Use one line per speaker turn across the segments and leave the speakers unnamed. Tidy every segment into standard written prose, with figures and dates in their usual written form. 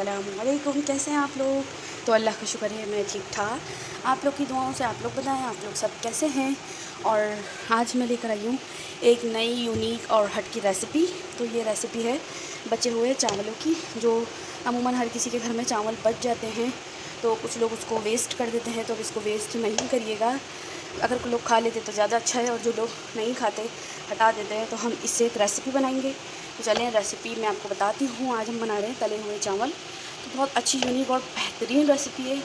अस्सलामुअलैकुम। कैसे हैं आप लोग? तो अल्लाह का शुक्र है मैं ठीक ठाक। आप लोग की दुआओं से आप लोग बताएं आप लोग सब कैसे हैं। और आज मैं लेकर आई हूँ एक नई यूनिक और हट की रेसिपी। तो ये रेसिपी है बचे हुए चावलों की, जो अमूमन हर किसी के घर में चावल बच जाते हैं तो कुछ लोग उसको वेस्ट कर देते हैं। तो इसको वेस्ट नहीं करिएगा। अगर लोग खा लेते तो ज़्यादा अच्छा है, और जो लोग नहीं खाते हटा देते हैं। तो हम इससे एक रेसिपी बनाएंगे। तो चलें रेसिपी मैं आपको बताती हूँ। आज हम बना रहे हैं तले हुए चावल। तो बहुत अच्छी यूनिक और बेहतरीन रेसिपी है।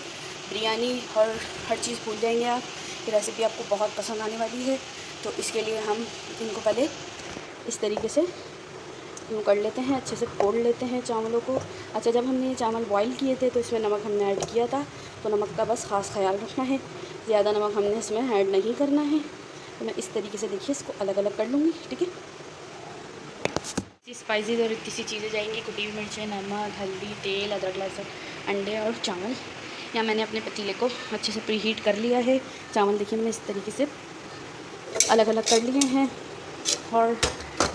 बिरयानी और हर चीज़ भूल जाएंगे आप। ये रेसिपी आपको बहुत पसंद आने वाली है। तो इसके लिए हम इनको पहले इस तरीके से यूँ कर लेते हैं, अच्छे से फोड़ लेते हैं चावलों को। अच्छा, जब हमने ये चावल बॉईल किए थे तो इसमें नमक हमने ऐड किया था, तो नमक का बस ख़ास ख्याल रखना है। ज़्यादा नमक हमने इसमें ऐड नहीं करना है। तो मैं इस तरीके से देखिए इसको अलग अलग कर लूँगी। ठीक है, स्पाइसेस और इतनी सी चीज़ें जाएंगी, कुटी हुई मिर्चें, नमक, हल्दी, तेल, अदरक, लहसुन, अंडे और चावल। यहाँ मैंने अपने पतीले को अच्छे से प्री हीट कर लिया है। चावल देखिए मैंने इस तरीके से अलग अलग कर लिए हैं और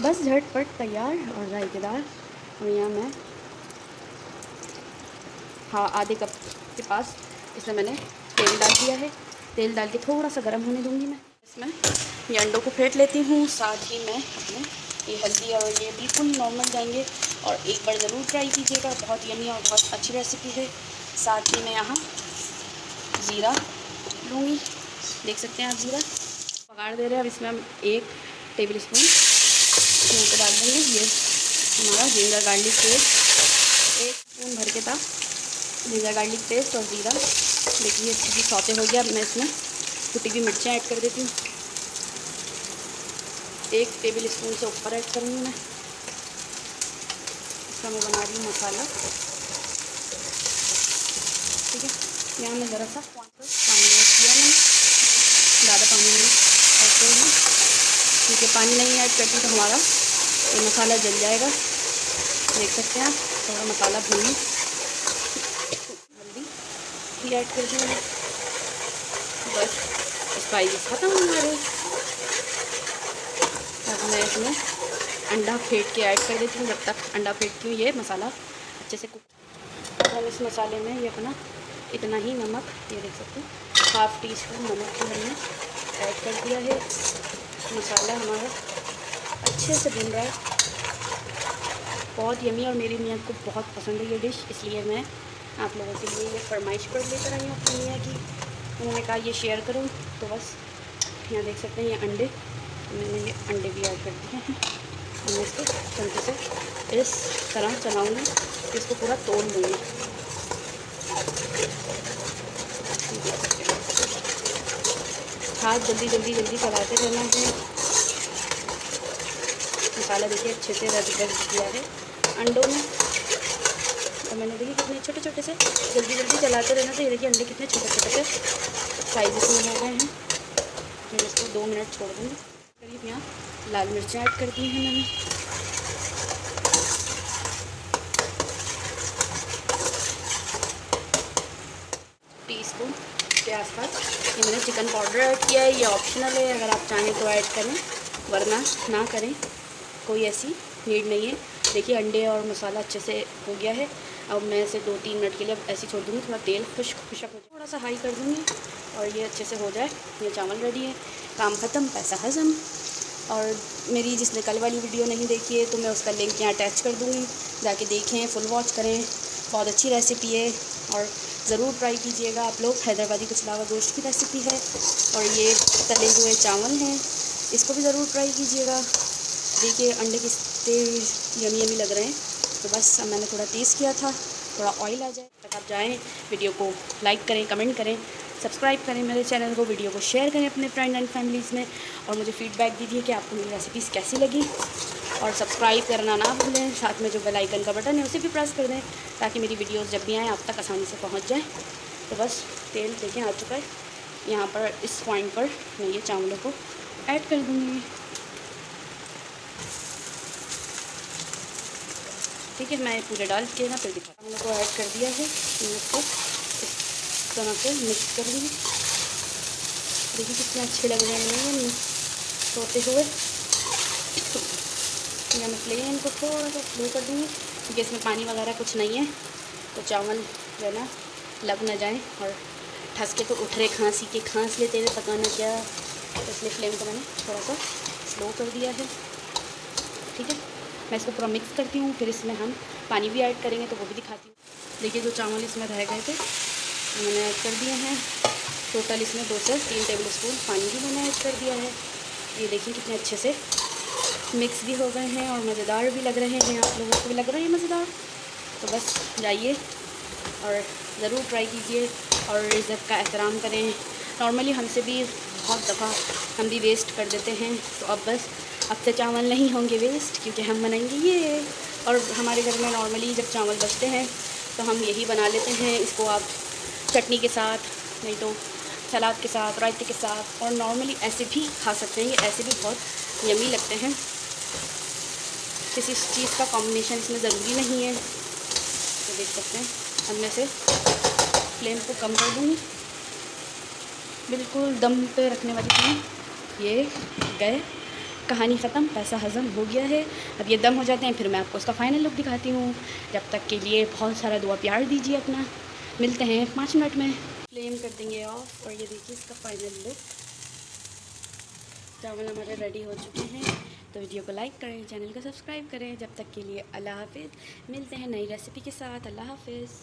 बस झटपट तैयार और जायकेदार। और यहाँ मैं आधे कप के पास इसमें मैंने तेल डाल दिया है। तेल डाल के थोड़ा सा गर्म होने दूँगी। मैं इसमें ये अंडों को फेंट लेती हूँ। साथ ही मैं अपने ये हल्दी और ये बिल्कुल नॉर्मल जाएंगे। और एक बार ज़रूर ट्राई कीजिएगा, बहुत यम्मी और बहुत अच्छी रेसिपी है। साथ ही मैं यहाँ ज़ीरा लूँगी, देख सकते हैं आप ज़ीरा पकाड़ दे रहे हैं। अब इसमें हम 1 टेबल स्पून यहाँ पर डाल देंगे। ये हमारा जिंजर गार्लिक पेस्ट 1 स्पून भर के था। जिंजर गार्लिक पेस्ट और ज़ीरा देखिए अच्छी सी सौते हो गया। अब मैं इसमें कुटी हुई मिर्चें ऐड कर देती हूँ। 1 टेबल स्पून से ऊपर ऐड करूँगी मैं। इसका मैं बना रही हूँ मसाला। ठीक है, यहाँ मैं ज़रा सा पानी ऐड किया मैंने, ज़्यादा पानी नहीं ऐड करूँगी क्योंकि पानी नहीं ऐड करती तो हमारा ये मसाला जल जाएगा। देख सकते हैं आप, थोड़ा मसाला भून ली। हल्दी भी ऐड कर दी मैंने। बस स्पाइसेस ख़त्म हो गए। अब मैं इसमें अंडा फेंट के ऐड कर देती हूँ। जब तक अंडा फेंटती हूँ ये मसाला अच्छे से कुक। हम इस मसाले में ये अपना इतना ही नमक, ये देख सकते हैं 1/2 टीस्पून नमक को हमने ऐड कर दिया है। मसाला हमारा अच्छे से भून रहा है। बहुत यमी और मेरी मियाँ को बहुत पसंद है ये डिश, इसलिए मैं आप लोगों के लिए ये फरमाइश पर लेकर आई हूँ अपनी मियाँ की। उन्होंने कहा ये शेयर करूँ, तो बस यहाँ देख सकते हैं ये अंडे, मैंने ये अंडे भी ऐड कर दिए हैं। मैं इसको चमचे से इस तरह चलाऊँगी, इसको पूरा तोड़ लूँगी। हाथ जल्दी जल्दी जल्दी चलाते रहना है। मसाला देखिए अच्छे से रच किया है अंडों में। और मैंने देखिए कितने छोटे छोटे से जल्दी जल्दी चलाते रहना। तो ये देखिए अंडे कितने छोटे छोटे से साइज़ में हो गए हैं। मैं इसको 2 मिनट छोड़ दूँगी। करीब यहाँ लाल मिर्चें ऐड कर दी हैं मैंने। टीस्पून के आसपास ये मैंने चिकन पाउडर ऐड किया है। ये ऑप्शनल है, अगर आप चाहें तो ऐड करें, वरना ना करें, कोई ऐसी नीड नहीं है। देखिए अंडे और मसाला अच्छे से हो गया है। अब मैं इसे 2-3 मिनट के लिए ऐसे छोड़ दूँगी। थोड़ा तेल खुश्क हो जाए, थोड़ा सा हाई कर दूँगी और ये अच्छे से हो जाए। ये चावल रेडी है, काम ख़त्म, पैसा हज़म। और मेरी जिसने कल वाली वीडियो नहीं देखी है तो मैं उसका लिंक यहाँ अटैच कर दूँगी, जाके देखें, फुल वॉच करें। बहुत अच्छी रेसिपी है और ज़रूर ट्राई कीजिएगा आप लोग। हैदराबादी कुचलावा गोश्त की रेसिपी है और ये तले हुए चावल हैं, इसको भी ज़रूर ट्राई कीजिएगा। देखिए अंडे कितने यमी यमी लग रहे हैं। तो बस अब मैंने थोड़ा तेज़ किया था, थोड़ा ऑयल आ जाए तक आप जाएँ। वीडियो को लाइक करें, कमेंट करें, सब्सक्राइब करें मेरे चैनल को, वीडियो को शेयर करें अपने फ्रेंड एंड फैमिलीज़ में। और मुझे फ़ीडबैक दीजिए कि आपको मेरी रेसिपीज़ कैसी लगी। और सब्सक्राइब करना ना भूलें। साथ में जो बेल आइकन का बटन है उसे भी प्रेस कर दें, ताकि मेरी वीडियोस जब भी आएँ आप तक आसानी से पहुंच जाए। तो बस तेल देखें आ चुका है। यहाँ पर इस पॉइंट पर मैं ये चावलों को ऐड कर दूँगी। ठीक है, मैं पूरे डाल के ना फिर दिखा। चावलों को ऐड कर दिया है। मैं इसको इस तरह से मिक्स कर लूँगी। देखिए कितने अच्छे लग रहे हैं ये सोते हुए। या मैं फ्लेम को थोड़ा सा स्लो कर दूँगी क्योंकि इसमें पानी वगैरह कुछ नहीं है। तो चावल जो है ना लग ना जाए, और ठस के तो उठ रहे खांसी के, खांस लेते हुए पकाना क्या, तो इसलिए फ्लेम को मैंने थोड़ा सा स्लो कर दिया है। ठीक है, मैं इसको पूरा मिक्स करती हूँ, फिर इसमें हम पानी भी ऐड करेंगे तो वो भी दिखाती हूँ। देखिए जो चावल इसमें रह गए थे मैंने ऐड कर दिए हैं। टोटल इसमें 2 से 3 टेबल स्पून पानी भी मैंने ऐड कर दिया है। ये देखिए कितने अच्छे से मिक्स भी हो गए हैं और मज़ेदार भी लग रहे हैं। आप लोगों को भी लग रहे हैं मज़ेदार? तो बस जाइए और ज़रूर ट्राई कीजिए और इज़्ज़त का एहतराम करें। नॉर्मली हमसे भी बहुत दफ़ा हम भी वेस्ट कर देते हैं, तो अब बस अब से चावल नहीं होंगे वेस्ट, क्योंकि हम बनाएंगे ये। और हमारे घर में नॉर्मली जब चावल बचते हैं तो हम यही बना लेते हैं। इसको आप चटनी के साथ, नहीं तो सलाद के साथ, रायते के साथ, और नॉर्मली ऐसे भी खा सकते हैं। ये ऐसे भी बहुत यमी लगते हैं। किसी चीज़ का कॉम्बिनेशन इसमें ज़रूरी नहीं है। तो देख सकते हैं, अब मैं से फ्लेम को कम कर दूँगी, बिल्कुल दम पे रखने वाली थी। ये गए, कहानी ख़त्म, पैसा हज़म हो गया है। अब ये दम हो जाते हैं, फिर मैं आपको उसका फ़ाइनल लुक दिखाती हूँ। जब तक के लिए बहुत सारा दुआ प्यार दीजिए अपना। मिलते हैं 5 मिनट में। फ्लेम कर देंगे ऑफ, और ये देखिए इसका फ़ाइनल लुक। चावल हमारे रेडी हो चुके हैं। तो वीडियो को लाइक करें, चैनल को सब्सक्राइब करें। जब तक के लिए अल्लाह हाफ़िज़। मिलते हैं नई रेसिपी के साथ। अल्लाह हाफ़िज़।